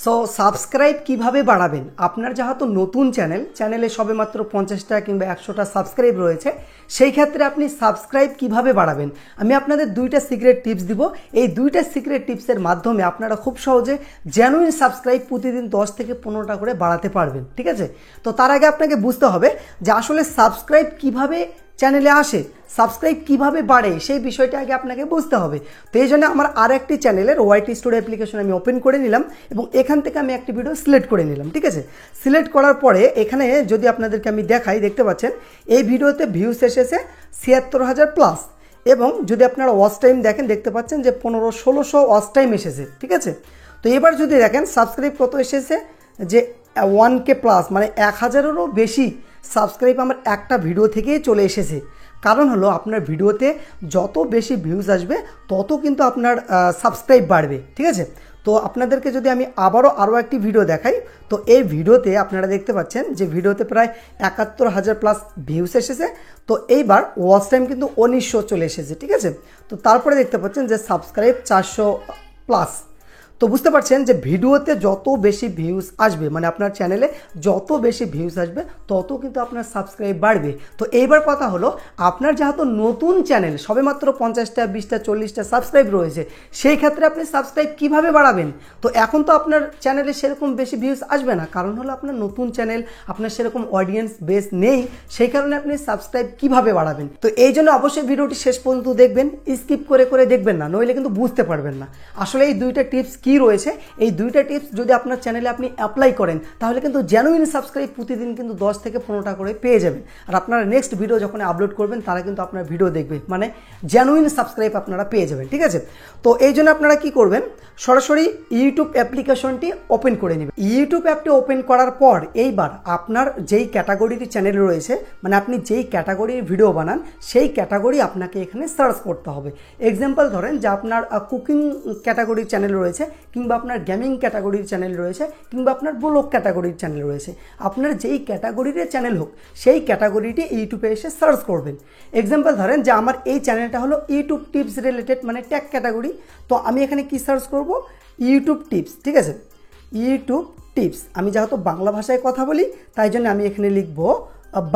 So subscribe কিভাবে বাড়াবেন আপনার যেহেতু নতুন চ্যানেলে সবেমাত্র 50টা কিংবা 100টা সাবস্ক্রাইব রয়েছে সেই ক্ষেত্রে আপনি সাবস্ক্রাইব কিভাবে বাড়াবেন আমি আপনাদের দুইটা সিক্রেট টিপস দিব। এই দুইটা সিক্রেট টিপসের মাধ্যমে আপনারা খুব সহজে জেনুইন সাবস্ক্রাইব প্রতিদিন 10 থেকে 15টা করে বাড়াতে পারবেন। ঠিক আছে, তো তার আগে আপনাকে বুঝতে হবে যে আসলে সাবস্ক্রাইব কিভাবে চ্যানেলে আসে, সাবস্ক্রাইব কিভাবে বাড়ে সেই বিষয়টা আগে আপনাকে বুঝতে হবে। তো এই জন্য আমার আর একটি চ্যানেলের ওয়াইটি স্টুডিও অ্যাপ্লিকেশন আমি ওপেন করে নিলাম এবং এখান থেকে আমি একটি ভিডিও সিলেক্ট করে নিলাম। ঠিক আছে, সিলেক্ট করার পরে এখানে যদি আপনাদেরকে আমি দেখাই, দেখতে পাচ্ছেন এই ভিডিওতে ভিউস এসেছে ৭৬,০০০ প্লাস এবং যদি আপনারা ওয়াচ টাইম দেখেন দেখতে পাচ্ছেন যে ১৫00-১৬০০ ওয়াচ টাইম এসেছে। ঠিক আছে, তো এবার যদি দেখেন সাবস্ক্রাইব কত এসেছে যে 1K প্লাস, মানে ১,০০০-এরও বেশি সাবস্ক্রাইব আমার একটা ভিডিও থেকেই চলে এসেছে। কারণ হলো আপনার ভিডিওতে যত বেশি ভিউজ আসবে তত কিন্তু আপনার সাবস্ক্রাইব বাড়বে। ঠিক আছে, তো আপনাদেরকে যদি আমি আরও একটি ভিডিও দেখাই, তো এই ভিডিওতে আপনারা দেখতে পাচ্ছেন যে ভিডিওতে প্রায় ৭১,০০০ প্লাস ভিউজ এসেছে। তো এইবার ওয়াচ টাইম কিন্তু ১৯০০ চলে এসেছে। ঠিক আছে, তো তারপরে দেখতে পাচ্ছেন যে সাবস্ক্রাইব ৪০০ প্লাস। তো বুঝতে পারছেন যে ভিডিওতে যত বেশি ভিউজ আসবে, মানে আপনার চ্যানেলে যত বেশি ভিউজ আসবে তত কিন্তু আপনার সাবস্ক্রাইব বাড়বে। তো এইবার কথা হলো আপনার যেহেতু নতুন চ্যানেল সবেমাত্র 50টা 20টা 40টা সাবস্ক্রাইব রয়েছে, সেই ক্ষেত্রে আপনি সাবস্ক্রাইব কিভাবে বাড়াবেন? তো এখন তো আপনার চ্যানেলে সেরকম বেশি ভিউজ আসবে না, কারণ হলো আপনার নতুন চ্যানেল, আপনার সেরকম অডিয়েন্স বেস নেই, সেই কারণে আপনি সাবস্ক্রাইব কিভাবে বাড়াবেন। তো এই জন্য অবশ্যই ভিডিওটি শেষ পর্যন্ত দেখবেন, স্কিপ করে দেখবেন না, নইলে কিন্তু বুঝতে পারবেন না আসলে এই দুইটা টিপস কি রয়েছে। এই দুইটা টিপস যদি আপনার চ্যানেলে আপনি অ্যাপ্লাই করেন তাহলে কিন্তু জেনুইন সাবস্ক্রাইব প্রতিদিন কিন্তু 10 থেকে 15টা করে পেয়ে যাবেন। আর আপনারা নেক্সট ভিডিও যখন আপলোড করবেন তারা কিন্তু আপনার ভিডিও দেখবে, মানে জেনুইন সাবস্ক্রাইব আপনারা পেয়ে যাবেন। ঠিক আছে, তো এই জন্য আপনারা কি করবেন, সরাসরি ইউটিউব অ্যাপ্লিকেশনটি ওপেন করে নেবেন। ইউটিউব অ্যাপটি ওপেন করার পর এইবার আপনার যেই ক্যাটাগরির চ্যানেল রয়েছে, মানে আপনি যেই ক্যাটাগরির ভিডিও বানান সেই ক্যাটাগরি আপনাকে এখানে সার্চ করতে হবে। এক্সাম্পল ধরেন যে আপনার কুকিং ক্যাটাগরির চ্যানেল রয়েছে, কিংবা আপনার গেমিং ক্যাটাগরির চ্যানেল রয়েছে, কিংবা আপনার ব্লগ ক্যাটাগরির চ্যানেল রয়েছে। আপনার যেই ক্যাটাগরির চ্যানেল হোক সেই ক্যাটাগরিটি ইউটিউবে এসে সার্চ করবেন। এক্সাম্পল ধরেন যে আমার এই চ্যানেলটা হলো ইউটিউব টিপস রিলেটেড, মানে ট্যাগ ক্যাটাগরি। তো আমি এখানে কি সার্চ করব, ইউটিউব টিপস। ঠিক আছে, ইউটিউব টিপস। আমি যেহেতু বাংলা ভাষায় কথা বলি তাই জন্য আমি এখানে লিখব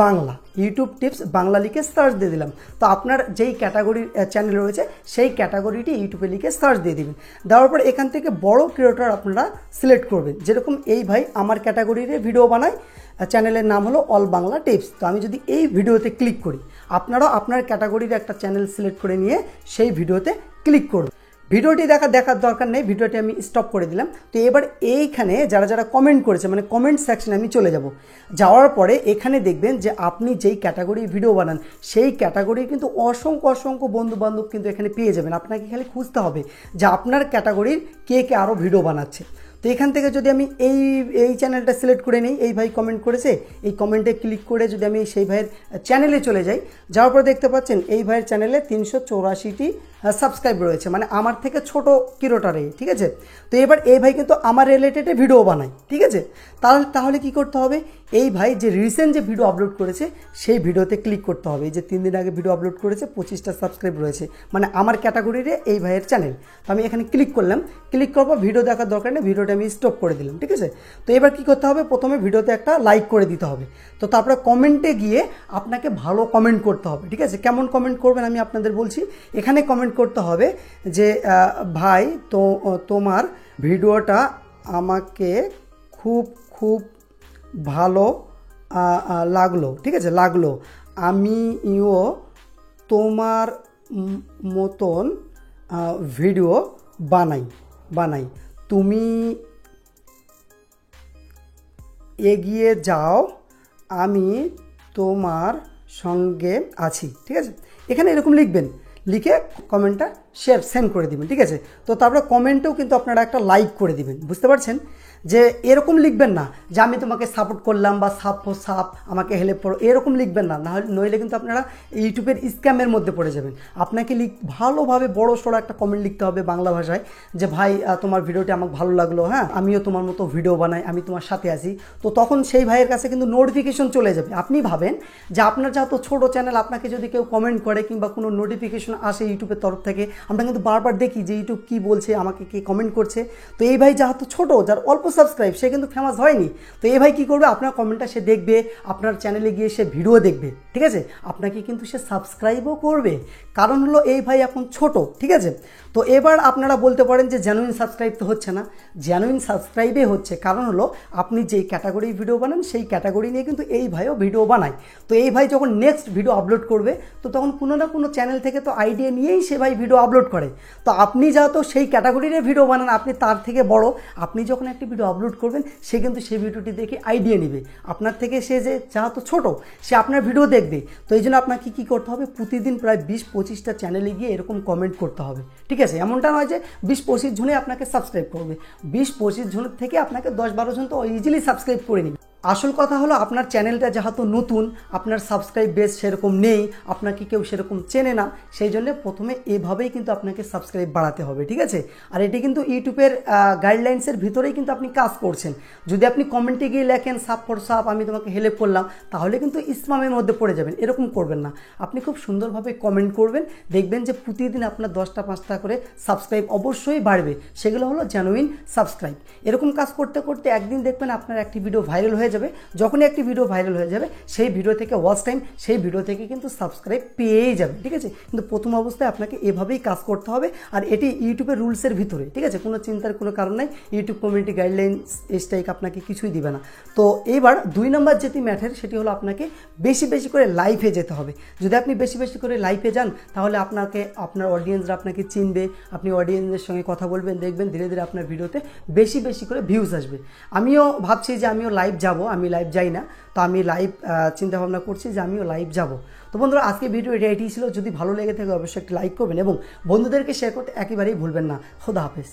বাংলা, ইউটিউব টিপস বাংলা লিখে সার্চ দিয়ে দিলাম। তো আপনার যেই ক্যাটাগরির চ্যানেল রয়েছে সেই ক্যাটাগরিটি ইউটিউবে লিখে সার্চ দিয়ে দিবেন। দেওয়ার পর এখান থেকে বড় ক্রিয়েটর আপনারা সিলেক্ট করবেন। যেরকম এই ভাই আমার ক্যাটাগরির ভিডিও বানায়, চ্যানেলের নাম হলো অল বাংলা টিপস। তো আমি যদি এই ভিডিওতে ক্লিক করি, আপনারাও আপনার ক্যাটাগরির একটা চ্যানেল সিলেক্ট করে নিয়ে সেই ভিডিওতে ক্লিক করবেন। ভিডিওটি দেখার দরকার নেই, ভিডিওটি আমি স্টপ করে দিলাম। তো এবার এইখানে যারা কমেন্ট করেছে, মানে কমেন্ট সেকশনে আমি চলে যাব। যাওয়ার পরে এখানে দেখবেন যে আপনি যেই ক্যাটাগরির ভিডিও বানান সেই ক্যাটাগরির কিন্তু অসংখ্য বন্ধুবান্ধব কিন্তু এখানে পেয়ে যাবেন। আপনাকে খালি খুঁজতে হবে যে আপনার ক্যাটাগরির কে আরও ভিডিও বানাচ্ছে। তো এখান থেকে যদি আমি এই চ্যানেলটা সিলেক্ট করে নিই, এই ভাই কমেন্ট করেছে, এই কমেন্টে ক্লিক করে যদি আমি সেই ভাইয়ের চ্যানেলে চলে যাই, যাওয়ার পরে দেখতে পাচ্ছেন এই ভাইয়ের চ্যানেলে ৩৮৪টি সাবস্ক্রাইব রয়েছে, মানে আমার থেকে ছোট ক্রিয়েটরে। ঠিক আছে, তো এবার এই ভাই কিন্তু আমার রিলেটেডে ভিডিও বানায়। ঠিক আছে, তাহলে কি করতে হবে, এই ভাই যে রিসেন্ট যে ভিডিও আপলোড করেছে সেই ভিডিওতে ক্লিক করতে হবে। এই যে 3 দিন আগে ভিডিও আপলোড করেছে, 25টা সাবস্ক্রাইব রয়েছে, মানে আমার ক্যাটাগরিরে এই ভাইয়ের চ্যানেল। তো আমি এখানে ক্লিক করলাম, ক্লিক করবো, ভিডিও দেখার দরকার নেই, ভিডিওটা আমি স্টপ করে দিলাম। ঠিক আছে, তো এবার কি করতে হবে, প্রথমে ভিডিওতে একটা লাইক করে দিতে হবে। তো তারপরে কমেন্টে গিয়ে আপনাকে ভালো কমেন্ট করতে হবে। ঠিক আছে, কেমন কমেন্ট করবেন আমি আপনাদের বলছি। এখানে কমেন্ট করতে হবে যে ভাই তো তোমার ভিডিওটা আমাকে খুব ভালো লাগলো। ঠিক আছে, লাগলো, আমিও তোমার মতন ভিডিও বানাই, তুমি এগিয়ে যাও, আমি তোমার সঙ্গে আছি। ঠিক আছে, এখানে এরকম লিখবেন, লিখে কমেন্টটা সেন্ড করে দিবেন। ঠিক আছে, তো তারপরে কমেন্টেও কিন্তু আপনারা একটা লাইক করে দিবেন। বুঝতে পারছেন যে এরকম লিখবেন না যে আমি তোমাকে সাপোর্ট করলাম বা সাপ ফর সাপ আমাকে হেল্প করো, এরকম লিখবেন না, নইলে কিন্তু আপনারা ইউটিউবের স্ক্যামের মধ্যে পড়ে যাবেন। আপনাকে ভালোভাবে বড় সড়ো একটা কমেন্ট লিখতে হবে বাংলা ভাষায় যে ভাই তোমার ভিডিওটি আমাকে ভালো লাগলো, হ্যাঁ আমিও তোমার মতো ভিডিও বানাই, আমি তোমার সাথে আছি। তো তখন সেই ভাইয়ের কাছে কিন্তু নোটিফিকেশন চলে যাবে। আপনি ভাবেন যে আপনার যেহেতু ছোটো চ্যানেল, আপনাকে যদি কেউ কমেন্ট করে কিংবা কোনো নোটিফিকেশন আসে ইউটিউবের তরফ থেকে, আমরা কিন্তু বারবার দেখি যে ইউটিউব কী বলছে, আমাকে কে কমেন্ট করছে। তো এই ভাই যেহেতু ছোটো, যার অল্প সাবস্ক্রাইব, সে কিন্তু ফেমাস হয়নি। তো এই ভাই কী করবে, আপনার কমেন্টটা সে দেখবে, আপনার চ্যানেলে গিয়ে সে ভিডিও দেখবে, ঠিক আছে, আপনাকে কিন্তু সে সাবস্ক্রাইবও করবে। কারণ হলো এই ভাই এখন ছোট, ঠিক আছে। তো এবার আপনারা বলতে পারেন যে জেনুইন সাবস্ক্রাইব তো হচ্ছে না, জেনুইন সাবস্ক্রাইবে হচ্ছে। কারণ হলো আপনি যেই ক্যাটাগরি ভিডিও বানান সেই ক্যাটাগরি নিয়ে কিন্তু এই ভাইও ভিডিও বানায়। তো এই ভাই যখন নেক্সট ভিডিও আপলোড করবে, তো তখন কোনো না কোনো চ্যানেল থেকে তো আইডিয়া নিয়েই সে ভাই ভিডিও আপলোড করে। তো আপনি যেহেতু সেই ক্যাটাগরির ভিডিও বানান, আপনি তার থেকে বড়, আপনি যখন একটি ভিডিও আপলোড করবেন সে কিন্তু সেই ভিডিওটি দেখে আইডিয়া নেবে আপনার থেকে। সে যে যেহেতু ছোট, সে আপনার ভিডিও দেখবে। তো এই জন্য আপনাকে কী করতে হবে, প্রতিদিন প্রায় 20-25টা চ্যানেলে গিয়ে এরকম কমেন্ট করতে হবে, ঠিক আছে। এমনটা নয় যে 20-25 জনে আপনাকে সাবস্ক্রাইব করবে, 20-25 জনের থেকে আপনাকে 10-12 জন তো ইজিলি সাবস্ক্রাইব করে নেবে। আসল কথা হলো আপনার চ্যানেলটা যেহেতু নতুন, আপনার সাবস্ক্রাইব বেস সেরকম নেই, আপনাকে কেউ সেরকম চেনে না, সেই জন্য প্রথমে এভাবেই কিন্তু আপনাকে সাবস্ক্রাইব বাড়াতে হবে, ঠিক আছে। আর এটি কিন্তু ইউটিউবের গাইডলাইন্সের ভিতরেই কিন্তু আপনি কাজ করছেন। যদি আপনি কমেন্টে গিয়ে লেখেন সাপ ফর সাপ, আমি তোমাকে হেল্প করলাম, তাহলে কিন্তু স্প্যামের মধ্যে পড়ে যাবেন। এরকম করবেন না, আপনি খুব সুন্দরভাবে কমেন্ট করবেন, দেখবেন যে প্রতিদিন আপনার 10টা-5টা করে সাবস্ক্রাইব অবশ্যই বাড়বে। সেগুলো হলো জেনুইন সাবস্ক্রাইব। এরকম কাজ করতে করতে একদিন দেখবেন আপনার একটি ভিডিও ভাইরাল হয়ে যাবে। যখনই একটি ভিডিও ভাইরাল হয়ে যাবে, সেই ভিডিও থেকে ওয়াচ টাইম, সেই ভিডিও থেকে কিন্তু সাবস্ক্রাইব পেয়েই যাবে, ঠিক আছে। কিন্তু প্রথম অবস্থায় আপনাকে এভাবেই কাজ করতে হবে। আর এটি ইউটিউবের রুলসের ভিতরে, ঠিক আছে, কোনো চিন্তার কোনো কারণ নেই। ইউটিউব কমিউনিটি গাইডলাইন্স স্ট্রাইক আপনাকে কিছুই দিবে না। তো এবার 2 নম্বর যেটি ম্যাটার, সেটি হলো আপনাকে বেশি বেশি করে লাইভে যেতে হবে। যদি আপনি বেশি বেশি করে লাইভে যান, তাহলে আপনার অডিয়েন্সরা আপনাকে চিনবে, আপনি অডিয়েন্সদের সঙ্গে কথা বলবেন, দেখবেন ধীরে ধীরে আপনার ভিডিওতে বেশি বেশি করে ভিউজ আসবে। আমিও ভাবছি যে আমিও লাইভ যাব, আমি লাইভ যাই না, তো আমি লাইভ চিন্তাভাবনা করছি যে আমিও লাইভ যাব। তো বন্ধুরা, আজকে ভিডিও এটাই ছিল। যদি ভালো লেগে থাকে অবশ্যই একটা লাইক করবেন এবং বন্ধুদেরকে শেয়ার করতে একেবারেই ভুলবেন না। খোদা হাফেজ।